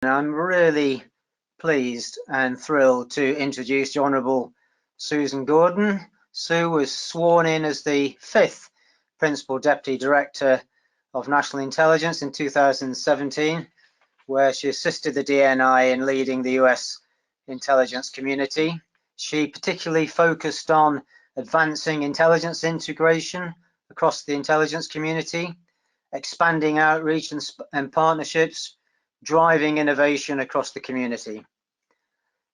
I'm really pleased and thrilled to introduce the Honourable Susan Gordon. Sue was sworn in as the 5th Principal Deputy Director of National Intelligence in 2017, where she assisted the DNI in leading the US intelligence community. She particularly focused on advancing intelligence integration across the intelligence community, expanding outreach and partnerships, driving innovation across the community.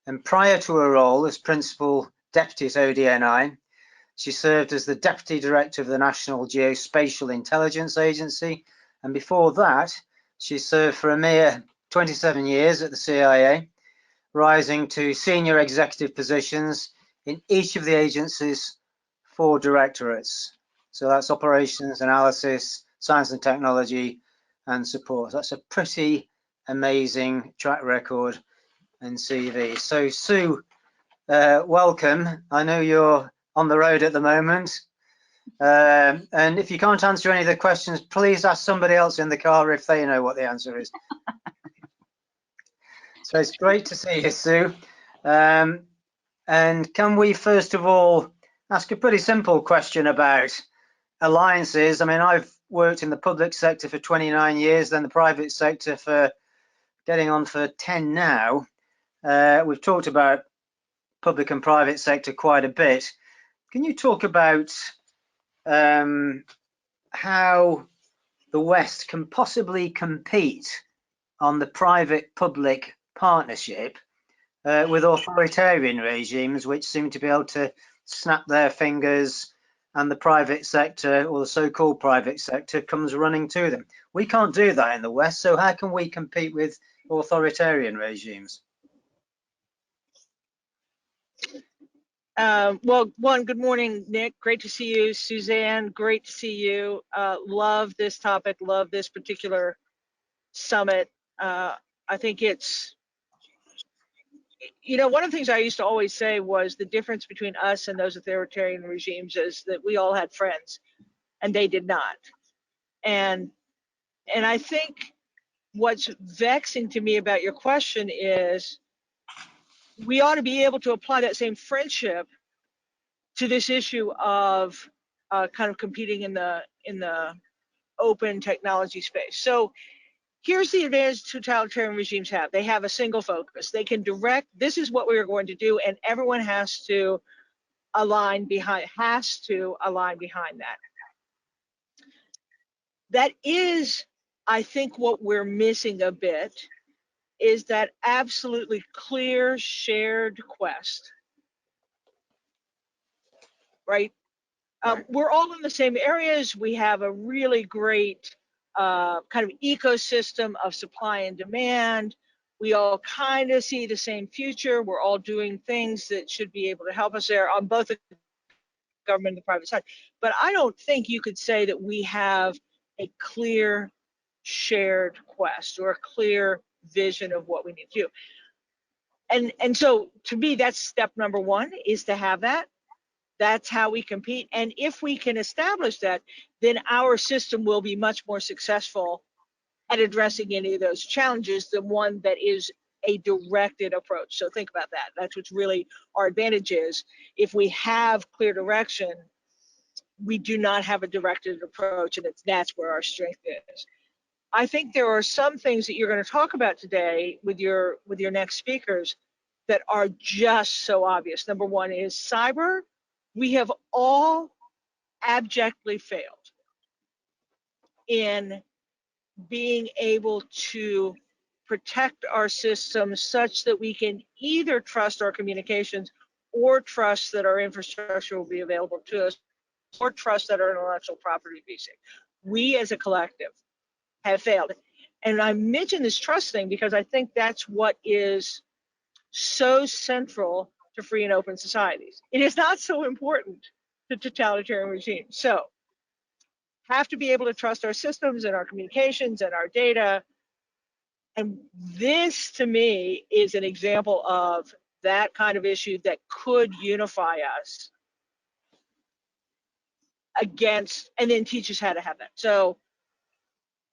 And prior to her role as Principal Deputy at ODNI, she served as the Deputy Director of the National Geospatial Intelligence Agency, and before that, she served for a mere 27 years at the CIA, rising to senior executive positions in each of the agency's 4 directorates. So that's operations, analysis, science and technology, and support. That's a pretty amazing track record and CV. So Sue, welcome. I know you're on the road at the moment. And if you can't answer any of the questions, please ask somebody else in the car if they know what the answer is. So it's great to see you, Sue. And can we first of all ask a pretty simple question about alliances? I mean, I've worked in the public sector for 29 years, then the private sector for getting on for 10 now. We've talked about public and private sector quite a bit. Can you talk about how the West can possibly compete on the private-public partnership with authoritarian regimes which seem to be able to snap their fingers and the private sector, or the so-called private sector, comes running to them? We can't do that in the West, so how can we compete with authoritarian regimes? Well, good morning, Nick. Great to see you. Suzanne, great to see you. Love this topic, love this particular summit. I think it's, one of the things I used to always say was the difference between us and those authoritarian regimes is that we all had friends and they did not. And I think what's vexing to me about your question is we ought to be able to apply that same friendship to this issue of kind of competing in the open technology space. So here's the advantage totalitarian regimes have. They have a single focus. They can direct, this is what we're going to do, and everyone has to align behind that. That is, I think, what we're missing a bit is that absolutely clear shared quest, right? We're all in the same areas. We have a really great kind of ecosystem of supply and demand. We all kind of see the same future. We're all doing things that should be able to help us there on both the government and the private side. But I don't think you could say that we have a clear shared quest or a clear vision of what we need to do. And so to me, that's step number 1, is to have that. That's how we compete. And if we can establish that, then our system will be much more successful at addressing any of those challenges than one that is a directed approach. So think about that. That's what's really our advantage is. If we have clear direction, we do not have a directed approach, and that's where our strength is. I think there are some things that you're going to talk about today with your next speakers that are just so obvious. Number 1 is cyber. We have all abjectly failed in being able to protect our systems such that we can either trust our communications or trust that our infrastructure will be available to us, or trust that our intellectual property will be safe. We as a collective have failed. And I mention this trust thing because I think that's what is so central to free and open societies. It is not so important to totalitarian regimes. So have to be able to trust our systems and our communications and our data. And this, to me, is an example of that kind of issue that could unify us against, and then teach us how to have that. So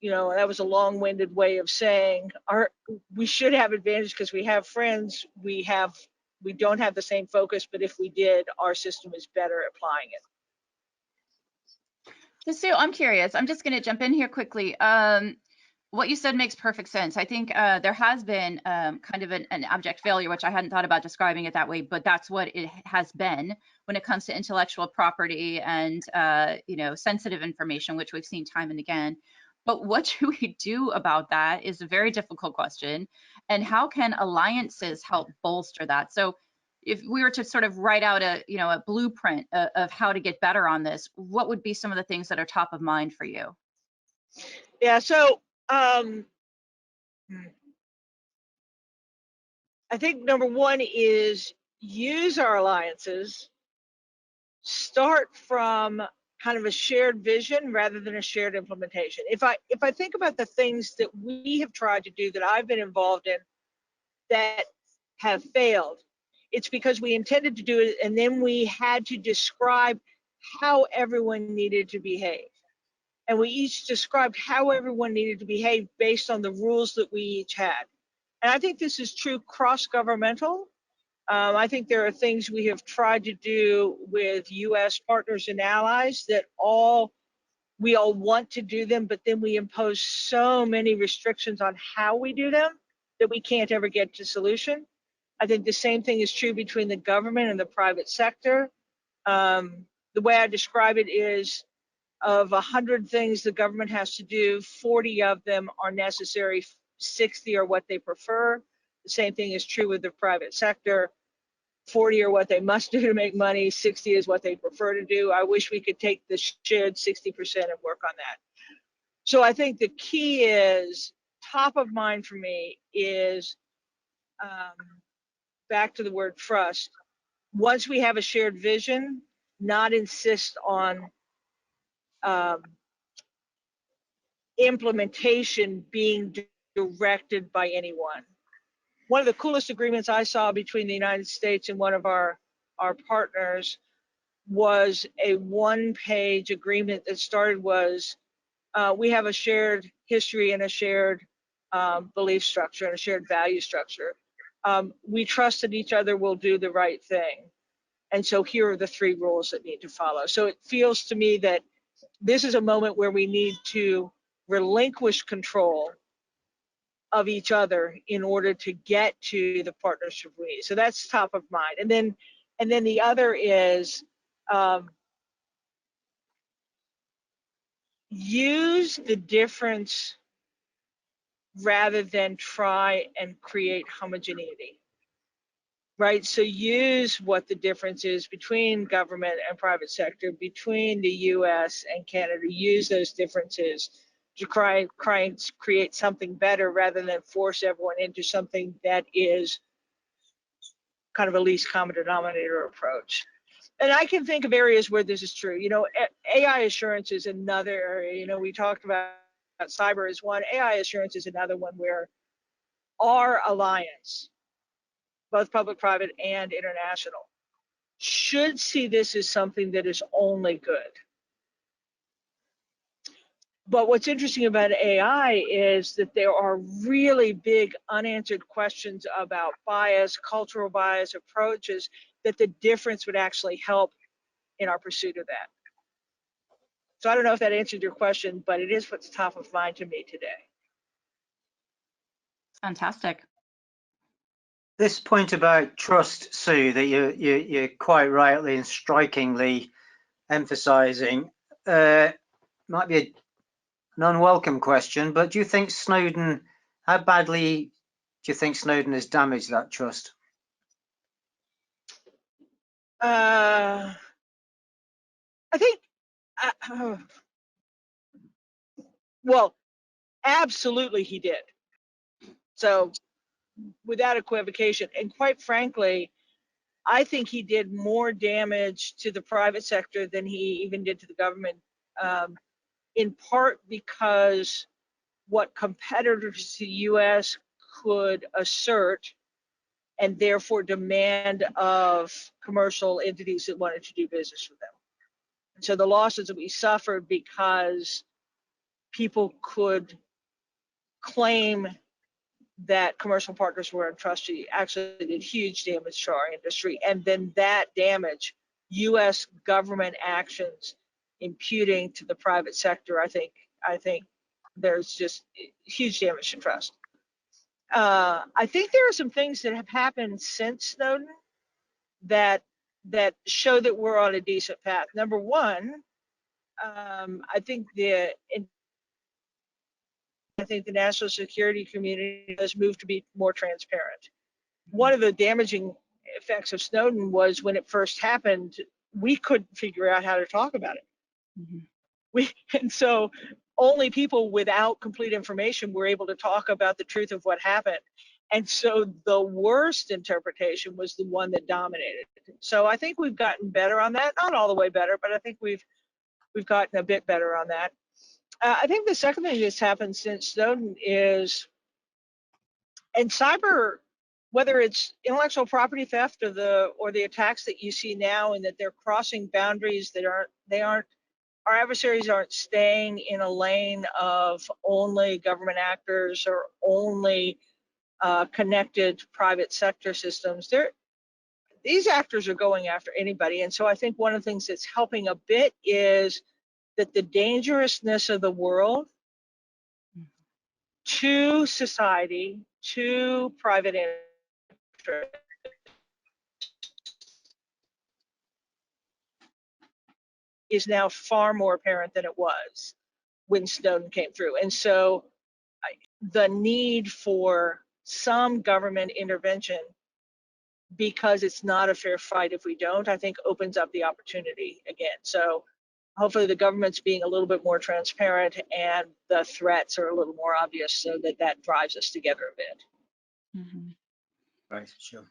you know, that was a long-winded way of saying we should have advantage because we have friends. We don't have the same focus, but if we did, our system is better at applying it. So Sue, I'm curious. I'm just going to jump in here quickly. What you said makes perfect sense. I think there has been kind of an abject failure, which I hadn't thought about describing it that way, but that's what it has been when it comes to intellectual property and you know, sensitive information, which we've seen time and again. But what do we do about that is a very difficult question. And how can alliances help bolster that? So if we were to sort of write out a, you know, a blueprint of how to get better on this, what would be some of the things that are top of mind for you? Yeah, so I think number one is use our alliances, start from kind of a shared vision rather than a shared implementation. If I think about the things that we have tried to do that I've been involved in that have failed, it's because we intended to do it and then we had to describe how everyone needed to behave. And we each described how everyone needed to behave based on the rules that we each had. And I think this is true cross-governmental. I think there are things we have tried to do with US partners and allies that we all want to do them, but then we impose so many restrictions on how we do them that we can't ever get to solution. I think the same thing is true between the government and the private sector. The way I describe it is, of 100 things the government has to do, 40 of them are necessary, 60 are what they prefer. The same thing is true with the private sector. 40 are what they must do to make money, 60 is what they prefer to do. I wish we could take the should 60% and work on that. So I think the key is, top of mind for me is, back to the word trust. Once we have a shared vision, not insist on implementation being directed by anyone. One of the coolest agreements I saw between the United States and one of our partners was a one-page agreement that started was, we have a shared history and a shared belief structure and a shared value structure. We trust that each other will do the right thing. And so here are the 3 rules that need to follow. So it feels to me that this is a moment where we need to relinquish control of each other in order to get to the partnership we need. So that's top of mind. And then the other is, use the difference rather than try and create homogeneity, right? So use what the difference is between government and private sector, between the US and Canada. Use those differences to try and create something better rather than force everyone into something that is kind of a least common denominator approach. And I can think of areas where this is true. You know, AI assurance is another area. You know, we talked about cyber as one. AI assurance is another one where our alliance, both public, private, and international, should see this as something that is only good. But what's interesting about AI is that there are really big unanswered questions about bias, cultural bias, approaches, that the difference would actually help in our pursuit of that. So I don't know if that answered your question, but it is what's top of mind to me today. Fantastic. This point about trust, Sue, that you're quite rightly and strikingly emphasising, might be an unwelcome question, but do you think Snowden, how badly do you think Snowden has damaged that trust? I think, well, absolutely he did. So without equivocation, and quite frankly, I think he did more damage to the private sector than he even did to the government, in part because what competitors to the US could assert and therefore demand of commercial entities that wanted to do business with them. And so the losses that we suffered because people could claim that commercial partners were untrustworthy actually did huge damage to our industry. And then that damage, US government actions imputing to the private sector, I think there's just huge damage to trust. I think there are some things that have happened since Snowden that show that we're on a decent path. Number one, I think the national security community has moved to be more transparent. One of the damaging effects of Snowden was when it first happened, we couldn't figure out how to talk about it. And so only people without complete information were able to talk about the truth of what happened. And so the worst interpretation was the one that dominated. So I think we've gotten better on that. Not all the way better, but I think we've gotten a bit better on that. I think the second thing that's happened since Snowden is, and cyber, whether it's intellectual property theft or the attacks that you see now, and that they're crossing boundaries that our adversaries aren't staying in a lane of only government actors or only connected private sector systems. These actors are going after anybody. And so I think one of the things that's helping a bit is that the dangerousness of the world to society, to private interest, is now far more apparent than it was when Snowden came through. And so the need for some government intervention, because it's not a fair fight if we don't, I think opens up the opportunity again. So hopefully the government's being a little bit more transparent and the threats are a little more obvious, so that drives us together a bit. Right, sure.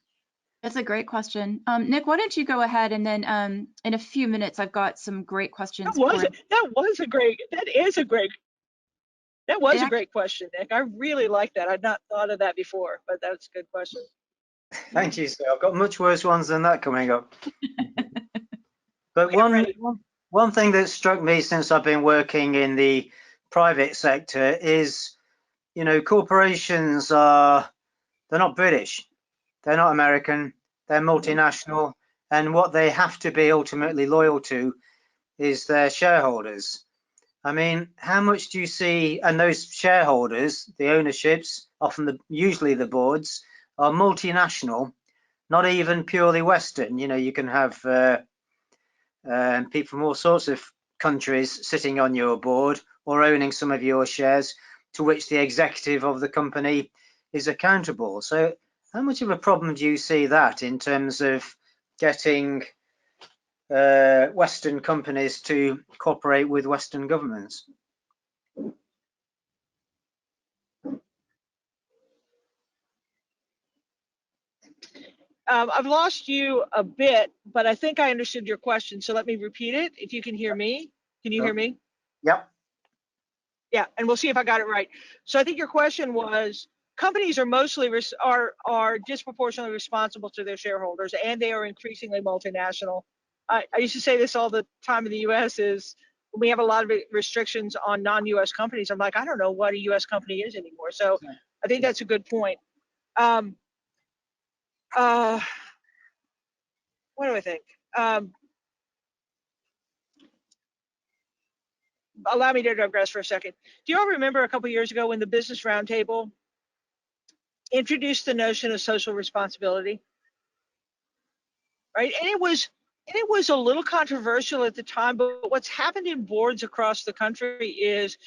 That's a great question. Nick, why don't you go ahead, and then in a few minutes, I've got some great questions. That was a great question, Nick. I really like that. I'd not thought of that before, but that's a good question. Thank you, sir. I've got much worse ones than that coming up. But one thing that struck me since I've been working in the private sector is, you know, corporations they're not British, they're not American, they're multinational, and what they have to be ultimately loyal to is their shareholders. I mean, how much do you see, and those shareholders, the ownerships, usually the boards, are multinational, not even purely Western. You know, you can have people from all sorts of countries sitting on your board or owning some of your shares, to which the executive of the company is accountable. So how much of a problem do you see that in terms of getting Western companies to cooperate with Western governments? I've lost you a bit, but I think I understood your question. So let me repeat it. If you can hear me, can you hear me? Yep. Yeah, and we'll see if I got it right. So I think your question was, companies are mostly are disproportionately responsible to their shareholders, and they are increasingly multinational. I used to say this all the time in the U.S. is when we have a lot of restrictions on non-U.S. companies. I'm like, I don't know what a U.S. company is anymore. So I think that's a good point. What do I think? Allow me to digress for a second. Do you all remember a couple of years ago when the Business Roundtable introduced the notion of social responsibility? Right, and it was a little controversial at the time, but what's happened in boards across the country is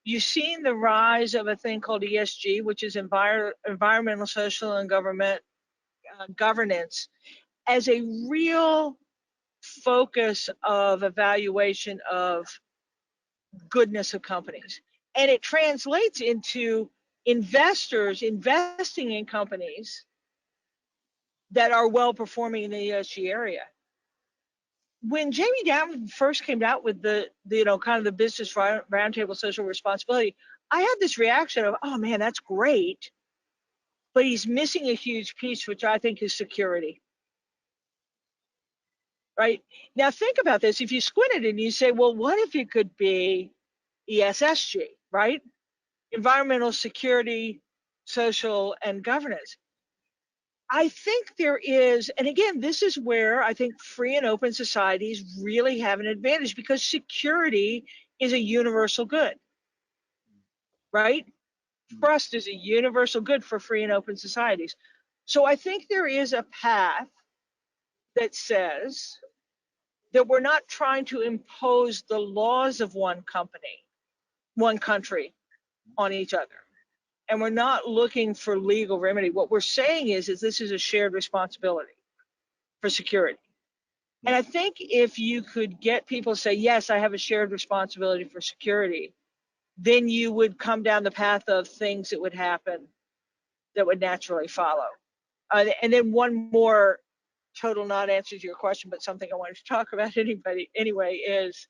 you've seen the rise of a thing called ESG, which is environmental, social, and governance, as a real focus of evaluation of goodness of companies. And it translates into investors investing in companies that are well performing in the ESG area. When Jamie Dimon first came out with the kind of the Business Roundtable social responsibility, I had this reaction of, oh man, that's great, but he's missing a huge piece, which I think is security. Right? Now think about this. If you squint it and you say, well, what if it could be ESSG? right? Environmental, security, social, and governance. I think there is, and again, this is where I think free and open societies really have an advantage, because security is a universal good, right? Trust is a universal good for free and open societies. So I think there is a path that says that we're not trying to impose the laws of one country on each other. And we're not looking for legal remedy. What we're saying is this is a shared responsibility for security. And I think if you could get people to say, yes, I have a shared responsibility for security, then you would come down the path of things that would happen that would naturally follow. And then one more total non-answer to your question, but something I wanted to talk about anyway, is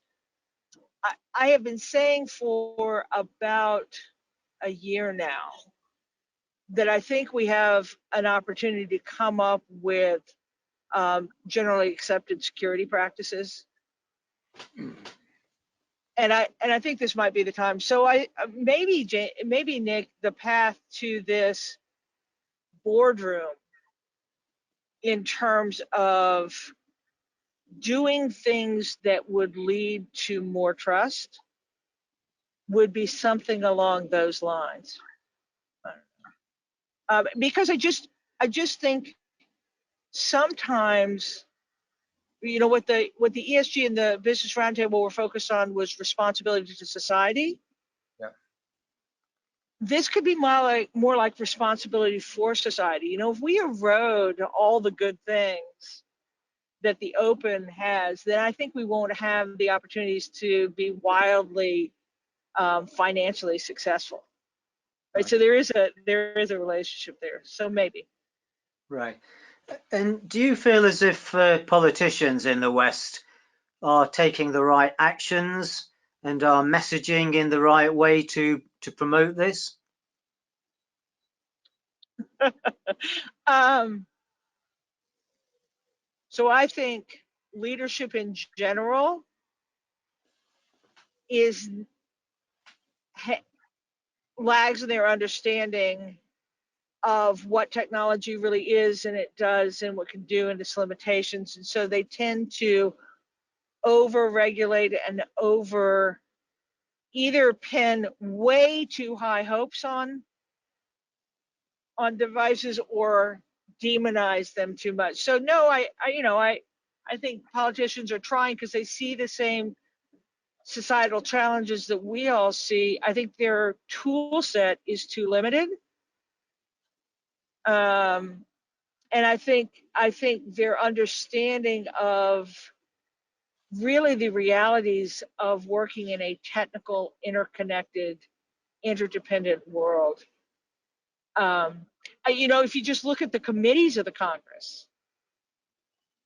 I have been saying for about a year now that I think we have an opportunity to come up with generally accepted security practices. And I think this might be the time. So maybe Nick, the path to this boardroom in terms of doing things that would lead to more trust would be something along those lines. Because I just think sometimes, you know, what the ESG and the Business Roundtable were focused on was responsibility to society. Yeah. This could be more like responsibility for society. You know, if we erode all the good things that the open has, then I think we won't have the opportunities to be wildly financially successful. Right. So there is a relationship there. So maybe. Right. And do you feel as if politicians in the West are taking the right actions and are messaging in the right way to promote this? So I think leadership in general lags in their understanding of what technology really is and it does and what it can do and its limitations. And so they tend to over-regulate and either pin way too high hopes on devices or demonize them too much. So no, I think politicians are trying because they see the same societal challenges that we all see. I think their tool set is too limited. And I think their understanding of really the realities of working in a technical, interconnected, interdependent world. You know, if you just look at the committees of the Congress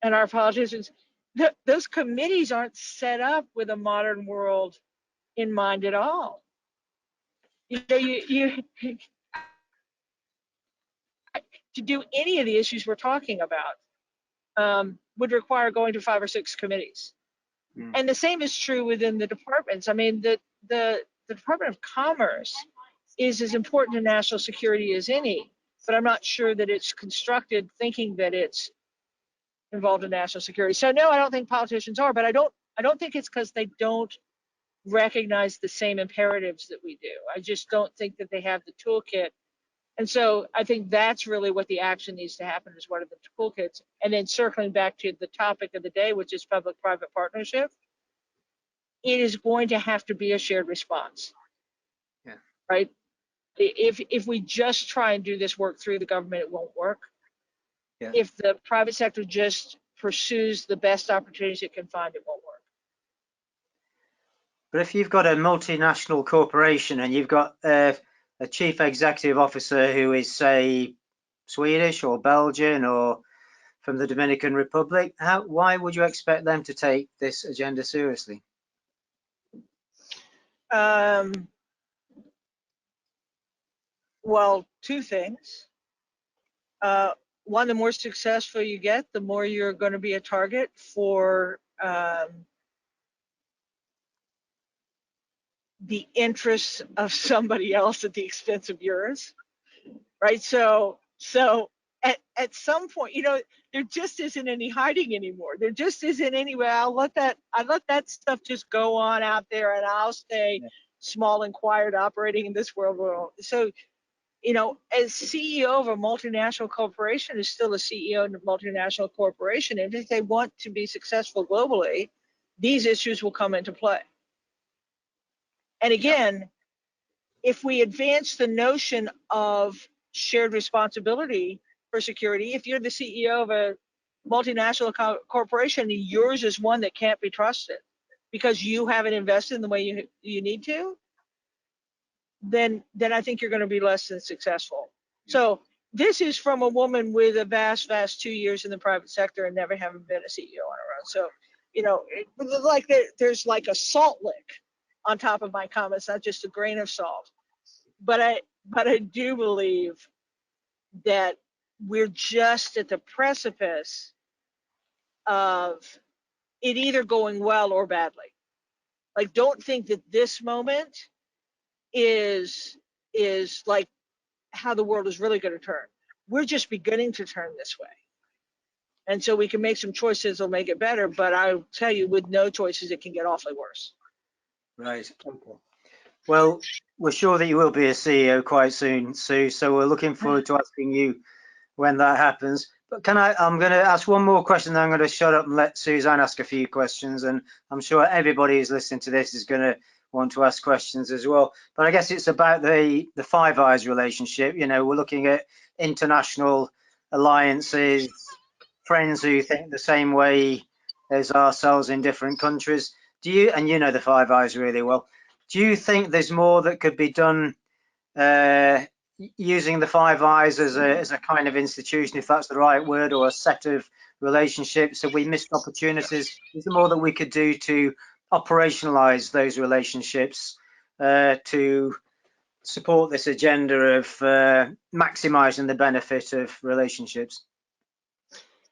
and our politicians, those committees aren't set up with a modern world in mind at all. You know, you to do any of the issues we're talking about would require going to 5 or 6 committees. And the same is true within the departments. I mean, the Department of Commerce is as important to national security as any, but I'm not sure that it's constructed thinking that it's involved in national security. So no, I don't think politicians are, but I don't think it's because they don't recognize the same imperatives that we do. I just don't think that they have the toolkit. And so I think that's really what the action needs to happen, is what are the toolkits. And then circling back to the topic of the day, which is public-private partnership, it is going to have to be a shared response. Yeah. Right? If we just try and do this work through the government, it won't work. Yeah. If the private sector just pursues the best opportunities it can find, it won't work. But if you've got a multinational corporation and you've got a chief executive officer who is, say, Swedish or Belgian or from the Dominican Republic, why would you expect them to take this agenda seriously? Well, 2 things. One, the more successful you get, the more you're going to be a target for the interests of somebody else at the expense of yours, right? So at some point, there just isn't any hiding anymore. There just isn't any way. I let that stuff just go on out there, and I'll stay small and quiet operating in this world. So, as CEO of a multinational corporation is still a CEO of a multinational corporation, and if they want to be successful globally, these issues will come into play. And again, if we advance the notion of shared responsibility for security, if you're the CEO of a multinational corporation, yours is one that can't be trusted because you haven't invested in the way you need to, then I think you're going to be less than successful. So this is from a woman with a vast 2 years in the private sector and never having been a CEO on her own. So, like there's like a salt lick on top of my comments, not just a grain of salt. But I do believe that we're just at the precipice of it either going well or badly. Like, don't think that this moment is like how the world is really going to turn. We're just beginning to turn this way. And so we can make some choices that'll make it better, but I'll tell you, with no choices, it can get awfully worse. Right. Okay. Well, we're sure that you will be a CEO quite soon, Sue. So we're looking forward to asking you when that happens. But I'm going to ask one more question, then I'm going to shut up and let Suzanne ask a few questions. And I'm sure everybody who's listening to this is going to want to ask questions as well. But I guess it's about the Five Eyes relationship. We're looking at international alliances, friends who think the same way as ourselves in different countries. And you know the Five Eyes really well. Do you think there's more that could be done using the Five Eyes as a kind of institution, if that's the right word, or a set of relationships? Have we missed opportunities? Is there more that we could do to operationalize those relationships to support this agenda of maximizing the benefit of relationships?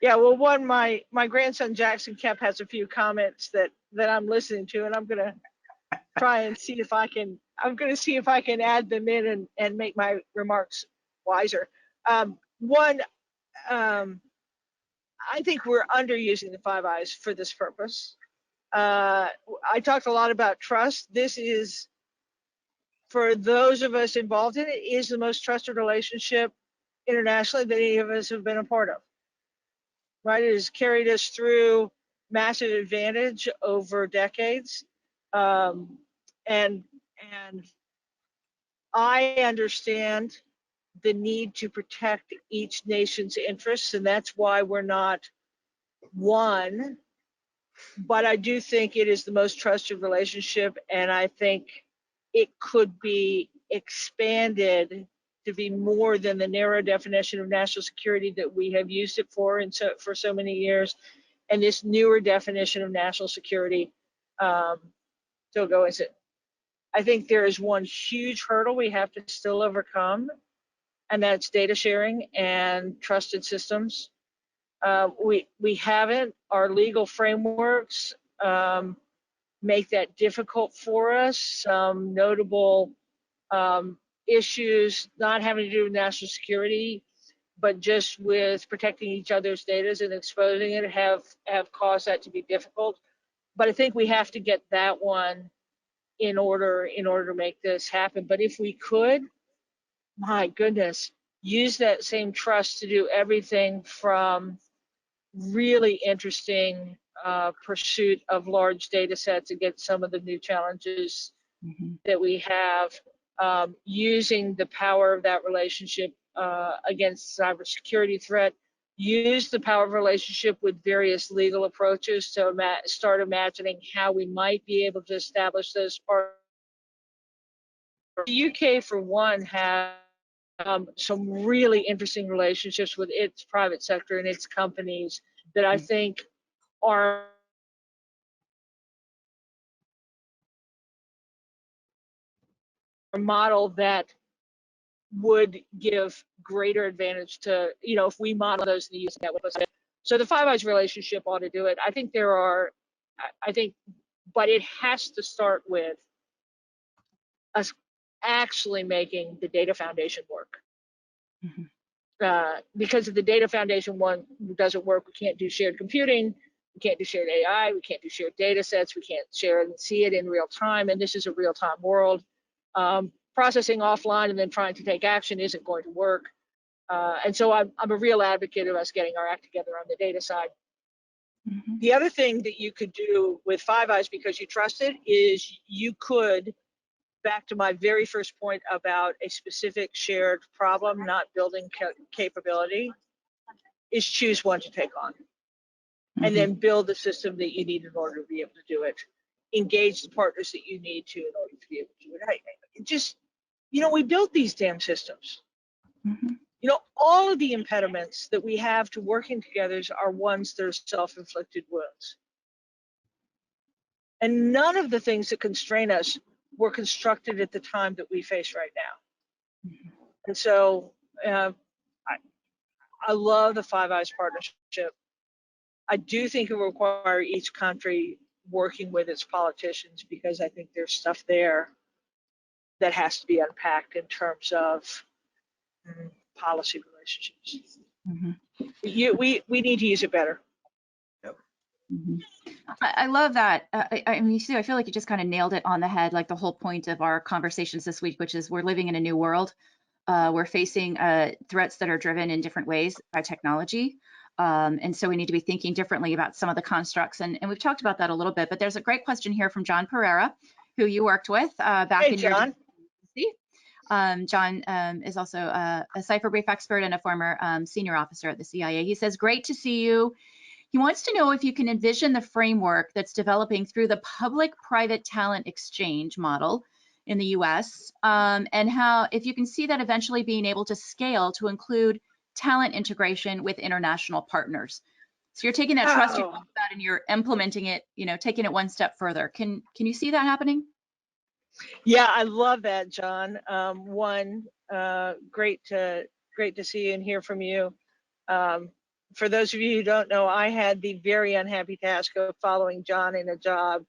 Yeah, well, my grandson Jackson Kemp has a few comments that I'm listening to, and I'm gonna try and see if I can. I'm gonna see if I can add them in and make my remarks wiser. One, I think we're underusing the Five Eyes for this purpose. I talked a lot about trust. This is, for those of us involved in it, is the most trusted relationship internationally that any of us have been a part of. Right, it has carried us through massive advantage over decades, and I understand the need to protect each nation's interests, and that's why we're not one. But I do think it is the most trusted relationship, and I think it could be expanded to be more than the narrow definition of national security that we have used it for, and for so many years, and this newer definition of national security still go is it. I think there is one huge hurdle we have to still overcome, and that's data sharing and trusted systems. We haven't. Our legal frameworks make that difficult for us. Some notable issues not having to do with national security, but just with protecting each other's data and exposing it have caused that to be difficult. But I think we have to get that one in order to make this happen. But if we could, my goodness, use that same trust to do everything from really interesting pursuit of large data sets against some of the new challenges that we have, using the power of that relationship against cybersecurity threat, use the power of relationship with various legal approaches to start imagining how we might be able to establish those parts. The UK, for one, has some really interesting relationships with its private sector and its companies that I think are a model that would give greater advantage to, if we model those in the US. So the Five Eyes relationship ought to do it. I think but it has to start with us actually making the data foundation work. Mm-hmm. Because if the data foundation one doesn't work, we can't do shared computing, we can't do shared AI, we can't do shared data sets, we can't share and see it in real time, and this is a real-time world. Processing offline and then trying to take action isn't going to work. And so I'm a real advocate of us getting our act together on the data side. Mm-hmm. The other thing that you could do with Five Eyes, because you trust it, is you could, back to my very first point about a specific shared problem, not building capability, is choose one to take on. And then build the system that you need in order to be able to do it. Engage the partners that you need to in order to be able to do it. Just, we built these damn systems. Mm-hmm. All of the impediments that we have to working together are ones that are self-inflicted wounds. And none of the things that constrain us were constructed at the time that we face right now. Mm-hmm. And so I love the Five Eyes partnership. I do think it will require each country working with its politicians, because I think there's stuff there that has to be unpacked in terms of policy relationships. Mm-hmm. We need to use it better. Mm-hmm. I love that. I mean, Sue, I feel like you just kind of nailed it on the head, like the whole point of our conversations this week, which is we're living in a new world. We're facing threats that are driven in different ways by technology. And so we need to be thinking differently about some of the constructs. And we've talked about that a little bit, but there's a great question here from John Pereira, who you worked with back in John. your John is also a Cipher brief expert and a former senior officer at the CIA. He says, great to see you. He wants to know if you can envision the framework that's developing through the public-private talent exchange model in the US, and how, if you can see that eventually being able to scale to include talent integration with international partners. So you're taking that trust you talked about and you're implementing it, taking it one step further. Can you see that happening? Yeah, I love that, John. Great to see you and hear from you. For those of you who don't know, I had the very unhappy task of following John in a job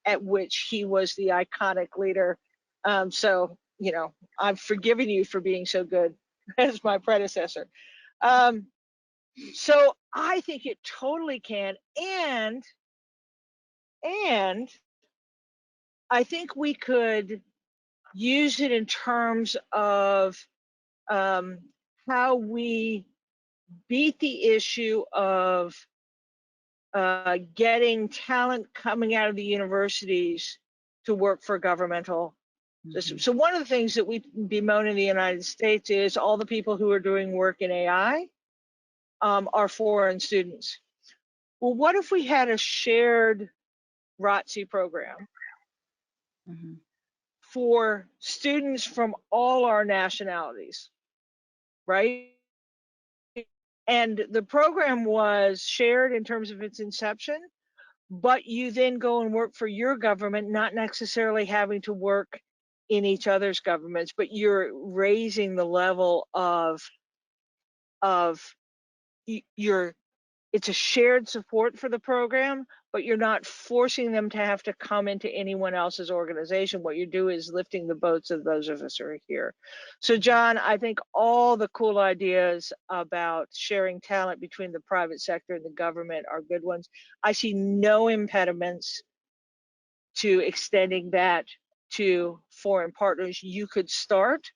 at which he was the iconic leader. So, I've forgiven you for being so good as my predecessor. So I think it totally can. And I think we could use it in terms of how we beat the issue of getting talent coming out of the universities to work for governmental systems. So one of the things that we bemoan in the United States is all the people who are doing work in AI are foreign students. Well, what if we had a shared ROTC program for students from all our nationalities, right? And the program was shared in terms of its inception, but you then go and work for your government, not necessarily having to work in each other's governments, but you're raising the level of your, it's a shared support for the program, but you're not forcing them to have to come into anyone else's organization. What you do is lifting the boats of those of us who are here. So John, I think all the cool ideas about sharing talent between the private sector and the government are good ones. I see no impediments to extending that to foreign partners. You could start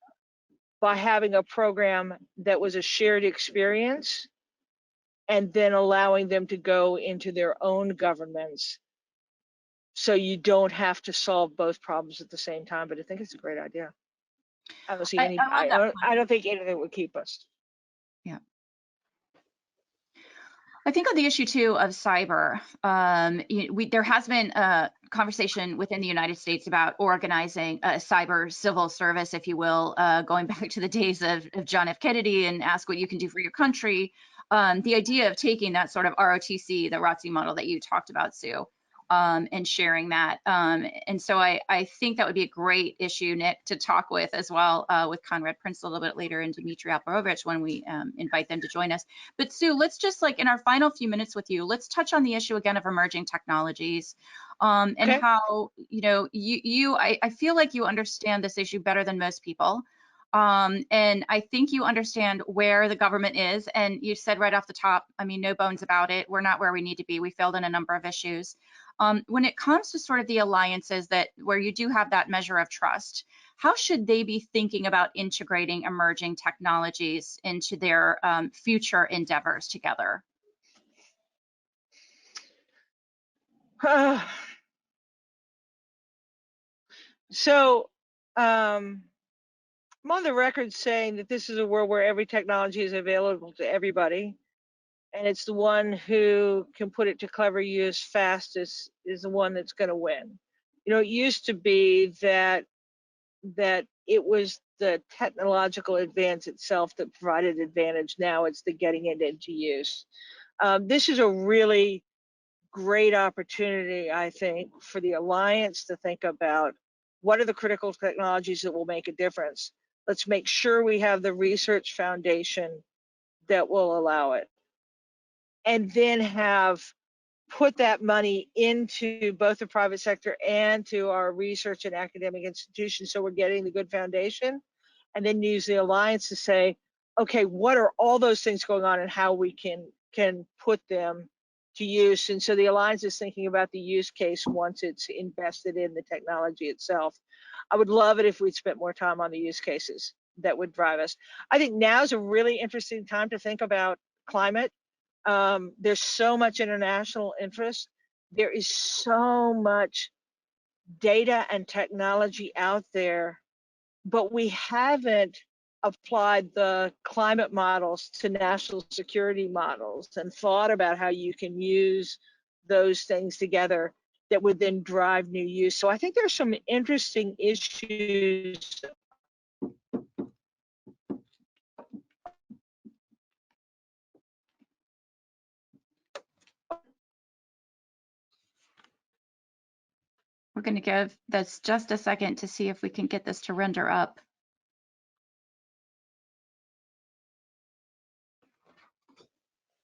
by having a program that was a shared experience and then allowing them to go into their own governments, so you don't have to solve both problems at the same time. But I think it's a great idea. I don't see any. I don't think anything would keep us. Yeah. I think on the issue too of cyber, there has been a conversation within the United States about organizing a cyber civil service, if you will, going back to the days of John F. Kennedy and ask what you can do for your country. The idea of taking that sort of ROTC, the ROTC model that you talked about, Sue, and sharing that. And so I think that would be a great issue, Nick, to talk with as well, with Conrad Prince a little bit later and Dmitry Alperovich when we invite them to join us. But Sue, let's just, like, in our final few minutes with you, let's touch on the issue again of emerging technologies, and Okay. how, you know, I feel like you understand this issue better than most people. And I think you understand where the government is. And you said right off the top, I mean, no bones about it, we're not where we need to be. We failed in a number of issues. When it comes to sort of the alliances that where you do have that measure of trust, how should they be thinking about integrating emerging technologies into their future endeavors together? So I'm on the record saying that this is a world where every technology is available to everybody, and it's the one who can put it to clever use fastest is the one that's going to win. You know, it used to be that it was the technological advance itself that provided advantage. Now it's the getting it into use. This is a really great opportunity, I think, for the Alliance to think about what are the critical technologies that will make a difference. Let's make sure we have the research foundation that will allow it. And then put that money into both the private sector and to our research and academic institutions so we're getting the good foundation. And then use the Alliance to say, okay, what are all those things going on and how we can put them to use. And so the Alliance is thinking about the use case once it's invested in the technology itself. I would love it if we'd spent more time on the use cases that would drive us. I think now is a really interesting time to think about climate. There's so much international interest. There is so much data and technology out there, but we haven't applied the climate models to national security models and thought about how you can use those things together that would then drive new use. So I think there's some interesting issues. We're going to give this just a second to see if we can get this to render up.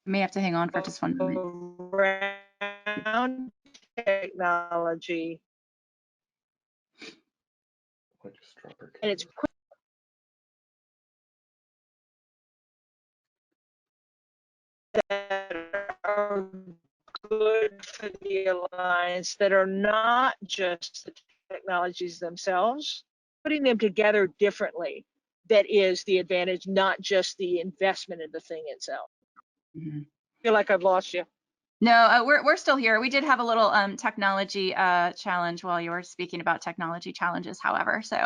We may have to hang on for just 1 moment. Around technology. And it's that are good for the Alliance, that are not just the technologies themselves, putting them together differently, that is the advantage, not just the investment in the thing itself. Mm-hmm. I feel like I've lost you. No, we're still here. We did have a little technology challenge while you were speaking about technology challenges, however. So,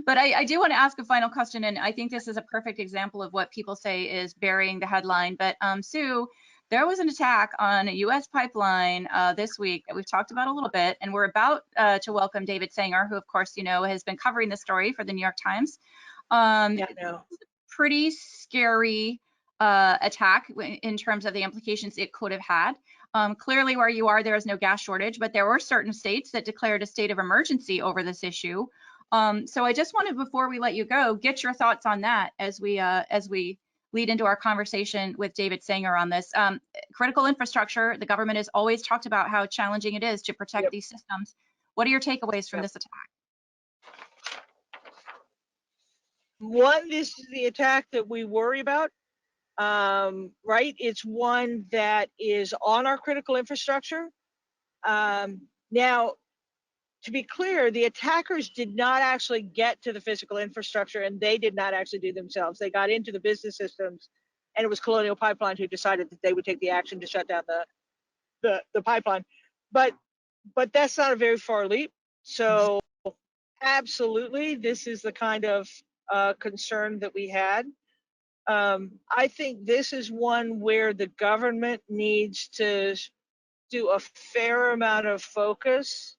but I do want to ask a final question, and I think this is a perfect example of what people say is burying the headline. But Sue, there was an attack on a U.S. pipeline this week that we've talked about a little bit, and we're about to welcome David Sanger, who, of course, you know, has been covering the story for the New York Times. Yeah, no. Pretty scary attack in terms of the implications it could have had. Clearly where you are, there is no gas shortage, but there were certain states that declared a state of emergency over this issue. So I just wanted, before we let you go, get your thoughts on that as we lead into our conversation with David Sanger on this. Critical infrastructure, the government has always talked about how challenging it is to protect these systems. What are your takeaways from this attack? One, this is the attack that we worry about. Right? It's one that is on our critical infrastructure. Now, to be clear, the attackers did not actually get to the physical infrastructure, and they did not actually do themselves. They got into the business systems, and it was Colonial Pipeline who decided that they would take the action to shut down the pipeline. But that's not a very far leap. So absolutely, this is the kind of concern that we had. I think this is one where the government needs to do a fair amount of focus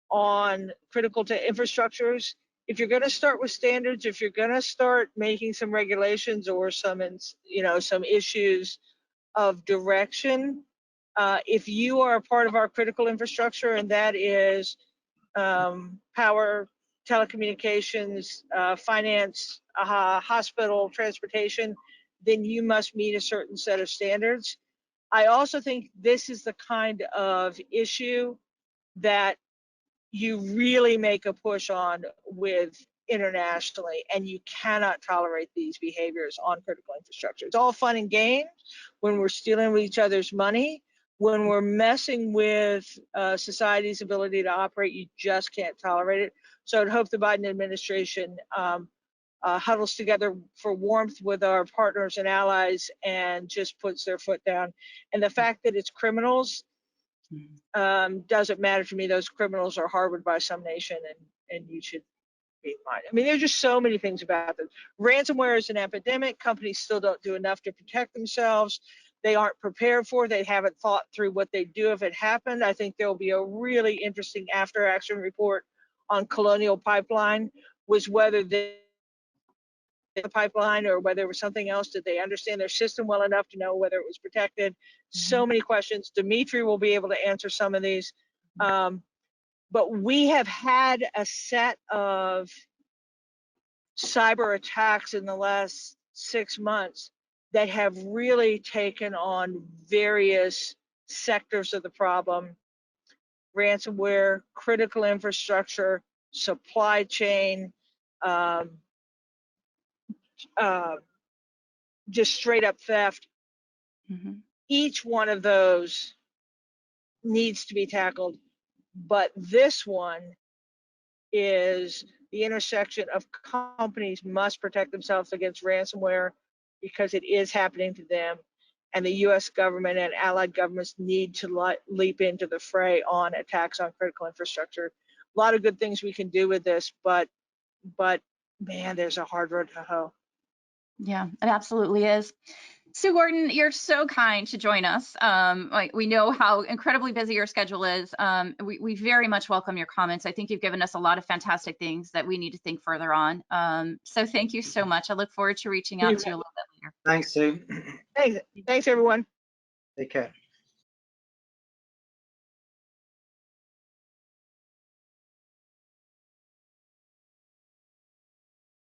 on critical to infrastructures. If you're going to start with standards, if you're going to start making some regulations or some issues of direction, If you are a part of our critical infrastructure, and that is power, telecommunications, finance, hospital, transportation, then you must meet a certain set of standards. I also think this is the kind of issue that you really make a push on with internationally, and you cannot tolerate these behaviors on critical infrastructure. It's all fun and games when we're stealing with each other's money. When we're messing with society's ability to operate, you just can't tolerate it. So I'd hope the Biden administration huddles together for warmth with our partners and allies and just puts their foot down. And the fact that it's criminals doesn't matter to me. Those criminals are harbored by some nation, and you should be in mind. I mean, there's just so many things about this. Ransomware is an epidemic. Companies still don't do enough to protect themselves. They aren't prepared for it. They haven't thought through what they'd do if it happened. I think there will be a really interesting after-action report on Colonial Pipeline, was whether the pipeline or whether it was something else. Did they understand their system well enough to know whether it was protected? So many questions. Dimitri will be able to answer some of these. But we have had a set of cyber attacks in the last 6 months that have really taken on various sectors of the problem: ransomware, critical infrastructure, supply chain, just straight up theft. Each one of those needs to be tackled, but this one is the intersection of companies must protect themselves against ransomware because it is happening to them, and the US government and allied governments need to leap into the fray on attacks on critical infrastructure. A lot of good things we can do with this, but man, there's a hard road to hoe. Yeah, it absolutely is. Sue Gordon, you're so kind to join us. We know how incredibly busy your schedule is. We very much welcome your comments. I think you've given us a lot of fantastic things that we need to think further on. So thank you so much. I look forward to reaching out to you a little bit later. Thanks, Sue. Thanks everyone. Take care.